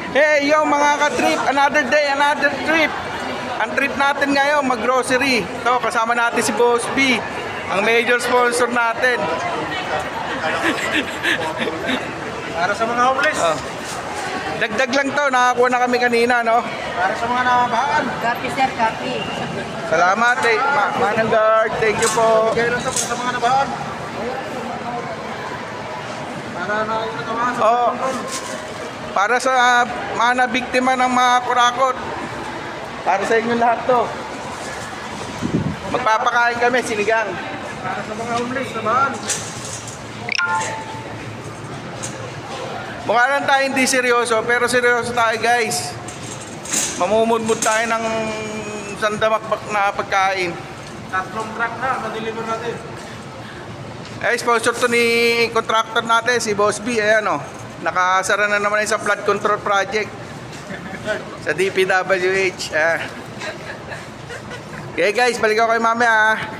Hey, yo mga ka-trip, another day, another trip. Ang trip natin ngayon, mag-grocery. Ito, kasama natin si Boss B, ang major sponsor natin. Para sa mga homeless. Oh. Dagdag lang to, nakakuha na kami kanina, no? Para sa mga namabahan. Copy sir, copy. Salamat, Manang Guard, thank you po. Bigay lang sa mga nabahan. Para na yung natawa sa Oh, para sa mga nabiktima ng mga kurakot. Para sa inyo lahat to. Magpapakain kami, sinigang. Para sa mga homeless, nabahan. Mukha lang tayo hindi seryoso, pero seryoso tayo guys. Mamumudmud tayo ng sandamakbak na pagkain. Tatlong truck na-deliver natin. Eh, sponsor to ni contractor natin, si Boss B. Ayan o, nakasara na naman yung sa flood control project sa DPWH. Okay guys, balik ako kay mamaya.